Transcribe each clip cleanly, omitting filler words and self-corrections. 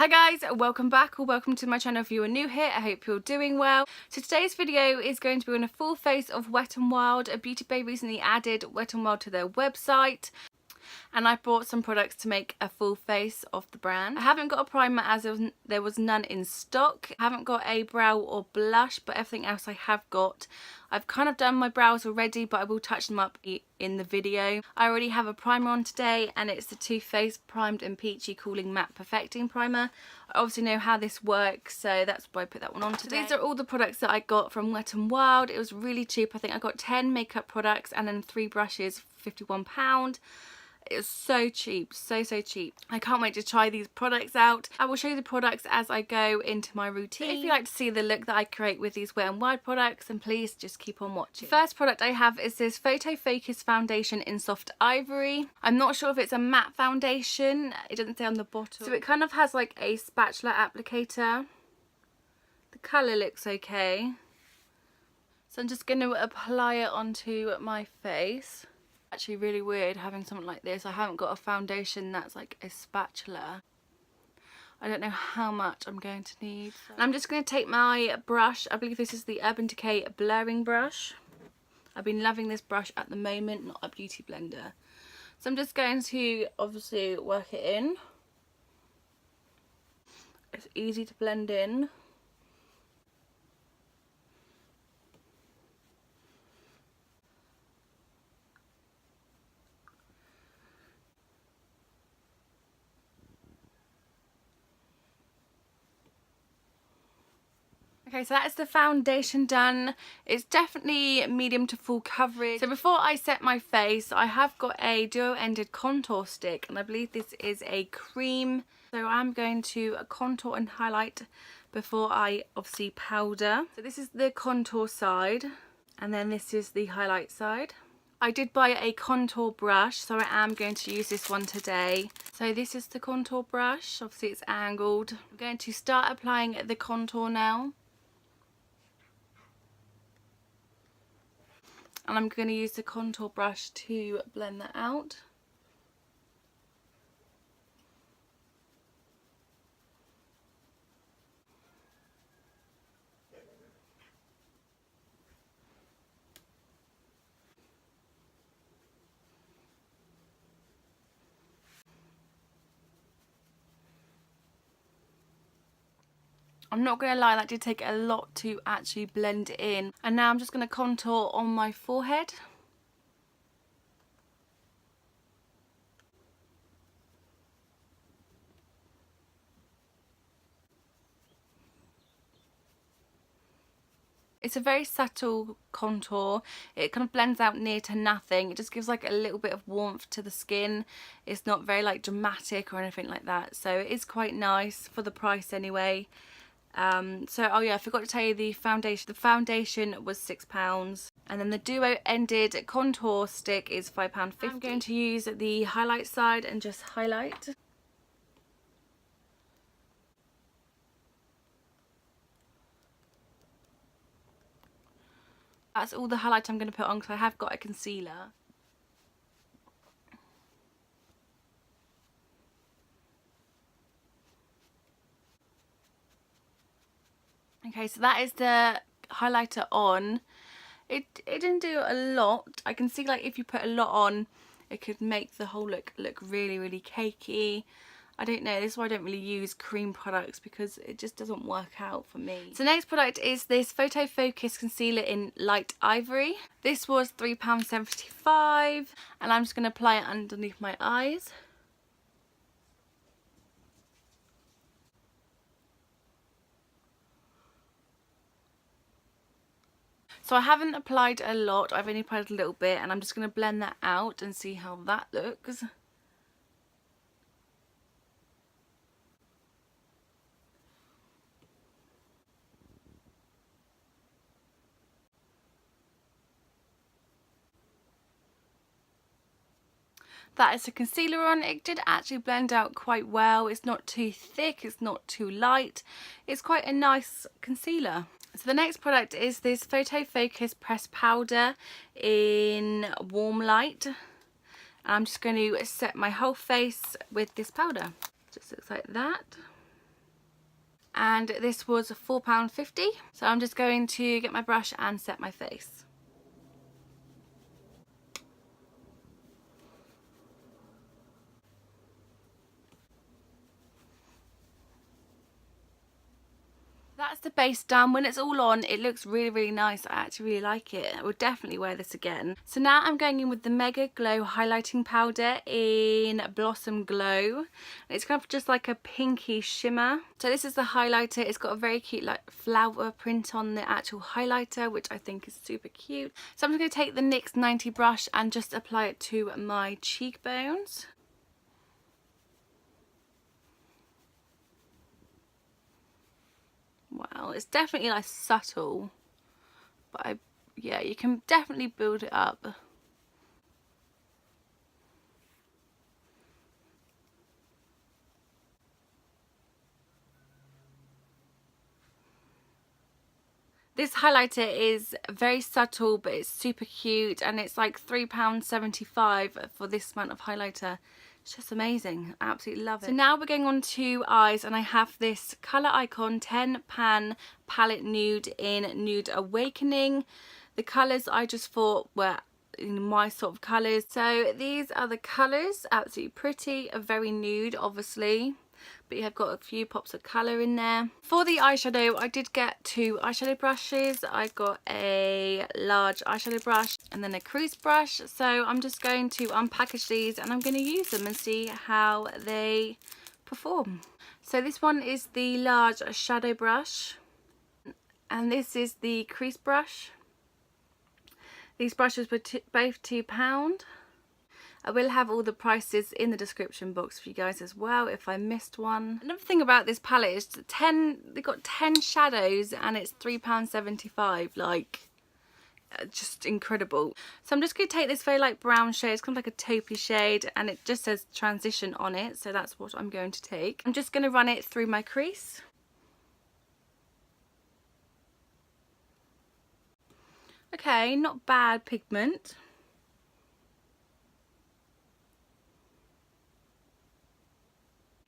Hi guys, welcome back or welcome to my channel if you are new here. I hope you're doing well. So today's video is going to be on a full face of Wet n Wild. Beauty Bay recently added Wet n Wild to their website, and I bought some products to make a full face of the brand. I haven't got a primer as there was none in stock. I haven't got a brow or blush, but everything else I have got. I've kind of done my brows already, but I will touch them up in the video. I already have a primer on today, and it's the Too Faced Primed and Peachy Cooling Matte Perfecting Primer. I obviously know how this works, so that's why I put that one on today. So these are all the products that I got from Wet n Wild. It was really cheap. I think I got 10 makeup products and then 3 brushes for £51. It was so cheap, so cheap. I can't wait to try these products out. I will show you the products as I go into my routine. If you like to see the look that I create with these Wet n Wild products, then please just keep on watching. The first product I have is this Photo Focus Foundation in Soft Ivory. I'm not sure if it's a matte foundation. It doesn't say on the bottle. So it kind of has like a spatula applicator. The colour looks okay. So I'm just going to apply it onto my face. Actually really weird having something like this. I haven't got a foundation that's like a spatula. I don't know how much I'm going to need. So I'm just going to take my brush. I believe this is the Urban Decay blurring brush. I've been loving this brush at the moment, not a beauty blender. So I'm just going to obviously work it in. It's easy to blend in. Okay, so that is the foundation done. It's definitely medium to full coverage. So before I set my face, I have got a duo-ended contour stick, and I believe this is a cream. So I'm going to contour and highlight before I obviously powder. So this is the contour side, and then this is the highlight side. I did buy a contour brush, so I am going to use this one today. So this is the contour brush. Obviously it's angled. I'm going to start applying the contour now. And I'm going to use the contour brush to blend that out. I'm not going to lie, that did take a lot to actually blend in. And now I'm just going to contour on my forehead. It's a very subtle contour. It kind of blends out near to nothing. It just gives like a little bit of warmth to the skin. It's not very like dramatic or anything like that. So it is quite nice for the price anyway. Oh yeah, I forgot to tell you the foundation. The foundation was £6, and then the duo-ended contour stick is £5.50. I'm going to use the highlight side and just highlight. That's all the highlight I'm going to put on because I have got a concealer. Okay, so that is the highlighter on. It didn't do a lot. I can see like if you put a lot on, it could make the whole look really cakey. I don't know, this is why I don't really use cream products, because it just doesn't work out for me. So the next product is this Photo Focus Concealer in Light Ivory. This was £3.75, and I'm just going to apply it underneath my eyes. So I haven't applied a lot, I've only applied a little bit, and I'm just going to blend that out and see how that looks. That is the concealer on. It did actually blend out quite well. It's not too thick, it's not too light. It's quite a nice concealer. So the next product is this Photo Focus Pressed Powder in Warm Light. I'm just going to set my whole face with this powder. Just looks like that. and this was £4.50. So I'm just going to get my brush and set my face. That's the base done. When it's all on, it looks really nice. I actually really like it. I would definitely wear this again. So now I'm going in with the Megaglo highlighting powder in Blossom Glow. It's kind of just like a pinky shimmer. So this is the highlighter. It's got a very cute like flower print on the actual highlighter, which I think is super cute. So I'm just going to take the NYX 90 brush and just apply it to my cheekbones. Wow, it's definitely like subtle, but yeah, you can definitely build it up. This highlighter is very subtle, but it's super cute, and it's like £3.75 for this amount of highlighter. It's just amazing. I absolutely love it. So now we're going on to eyes, and I have this Colour Icon 10 Pan Palette Nude in Nude Awakening. The colours I just thought were my sort of colours. So these are the colours, absolutely pretty, very nude obviously, but you have got a few pops of colour in there. For the eyeshadow, I did get 2 eyeshadow brushes. I got a large eyeshadow brush and then a crease brush. So I'm just going to unpackage these and I'm going to use them and see how they perform. So this one is the large shadow brush and this is the crease brush. These brushes were both £2. I will have all the prices in the description box for you guys as well if I missed one. Another thing about this palette is they've got 10 shadows and it's £3.75, like just incredible. So I'm just going to take this very light brown shade. It's kind of like a taupey shade and it just says transition on it, so that's what I'm going to take. I'm just going to run it through my crease. Okay, not bad pigment.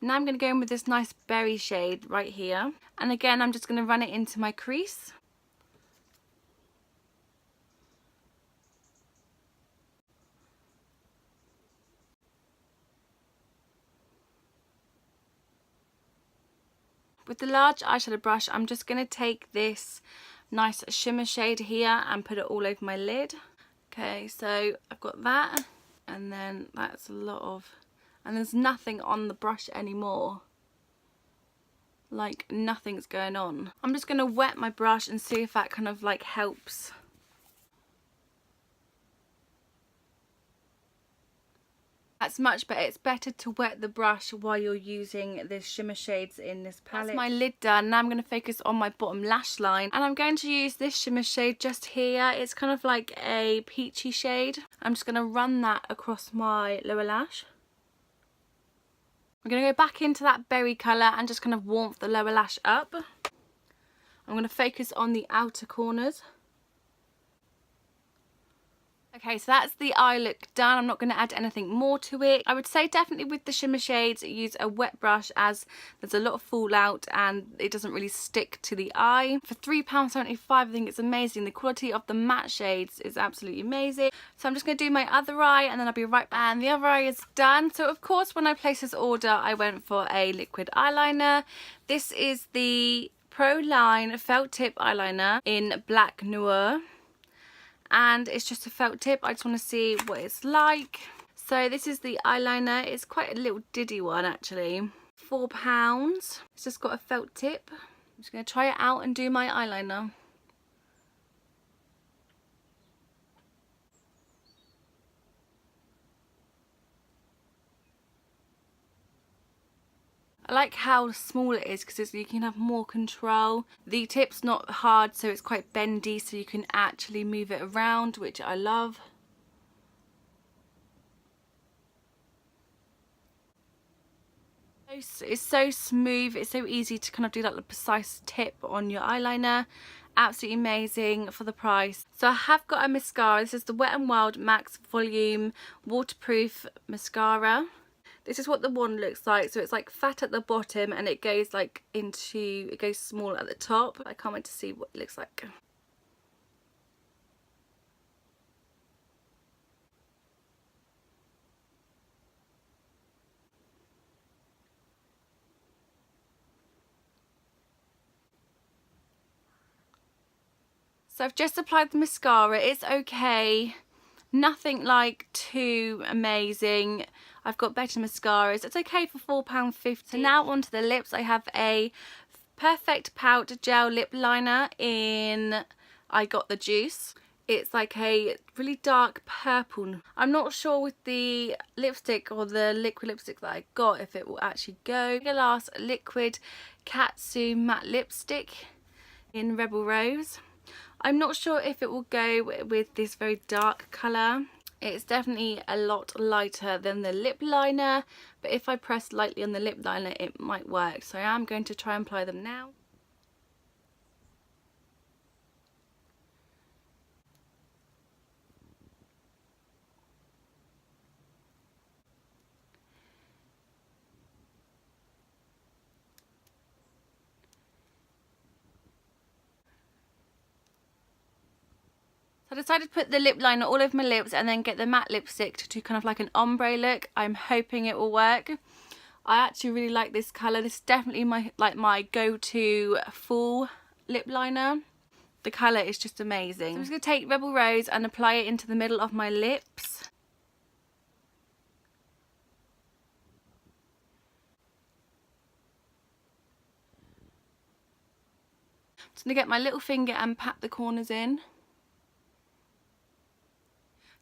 Now I'm going to go in with this nice berry shade right here. And again, I'm just going to run it into my crease. With the large eyeshadow brush, I'm just going to take this nice shimmer shade here and put it all over my lid. Okay, so I've got that, and then that's a lot of... and there's nothing on the brush anymore, like nothing's going on. I'm just going to wet my brush and see if that kind of like helps. That's much better. It's better to wet the brush while you're using the shimmer shades in this palette. That's my lid done. Now I'm going to focus on my bottom lash line, and I'm going to use this shimmer shade just here. It's kind of like a peachy shade. I'm just going to run that across my lower lash. I'm going to go back into that berry colour and just kind of warmth the lower lash up. I'm going to focus on the outer corners. Okay, so that's the eye look done. I'm not going to add anything more to it. I would say definitely with the shimmer shades, use a wet brush as there's a lot of fallout and it doesn't really stick to the eye. For £3.75, I think it's amazing. The quality of the matte shades is absolutely amazing. So I'm just going to do my other eye and then I'll be right back. And the other eye is done. So of course, when I placed this order, I went for a liquid eyeliner. This is the Proline felt tip eyeliner in Black Noir. And it's just a felt tip. I just want to see what it's like. So this is the eyeliner. It's quite a little diddy one actually. £4. It's just got a felt tip. I'm just going to try it out and do my eyeliner. I like how small it is because you can have more control. The tip's not hard, so it's quite bendy, so you can actually move it around, which I love. It's so smooth, it's so easy to kind of do like the precise tip on your eyeliner. Absolutely amazing for the price. So I have got a mascara. This is the Wet n Wild Max Volume Waterproof Mascara. This is what the wand looks like. So it's like fat at the bottom and it goes like into, it goes small at the top. I can't wait to see what it looks like. So I've just applied the mascara. It's okay. Nothing like too amazing. I've got better mascaras. It's okay for £4.50. So now onto the lips. I have a Perfect Pout Gel Lip Liner in I Got the Juice. It's like a really dark purple. I'm not sure with the lipstick or the liquid lipstick that I got if it will actually go. Megalast Liquid Catsuit Matte Lipstick in Rebel Rose. I'm not sure if it will go with this very dark colour. It's definitely a lot lighter than the lip liner, but if I press lightly on the lip liner it might work. So I am going to try and apply them now. I decided to put the lip liner all over my lips and then get the matte lipstick to do kind of like an ombre look. I'm hoping it will work. I actually really like this colour. This is definitely my go-to full lip liner. The colour is just amazing. So I'm just going to take Rebel Rose and apply it into the middle of my lips. I'm just going to get my little finger and pat the corners in.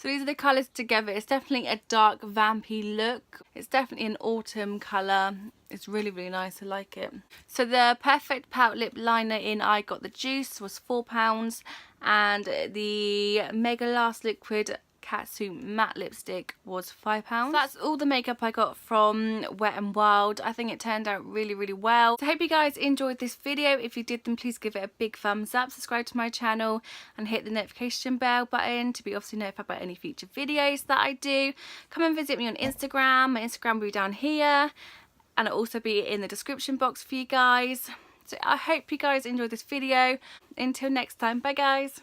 So these are the colours together. It's definitely a dark vampy look. It's definitely an autumn colour. It's really, really nice. I like it. So the Perfect Pout Lip Liner in I Got the Juice was £4 and the Megalast Liquid Catsuit Matte Lipstick was £5. So that's all the makeup I got from Wet n Wild. I think it turned out really, really well. So I hope you guys enjoyed this video. If you did, then please give it a big thumbs up, subscribe to my channel and hit the notification bell button to be obviously notified about any future videos that I do. Come and visit me on Instagram. My Instagram will be down here and it'll also be in the description box for you guys. So I hope you guys enjoyed this video. Until next time, bye guys.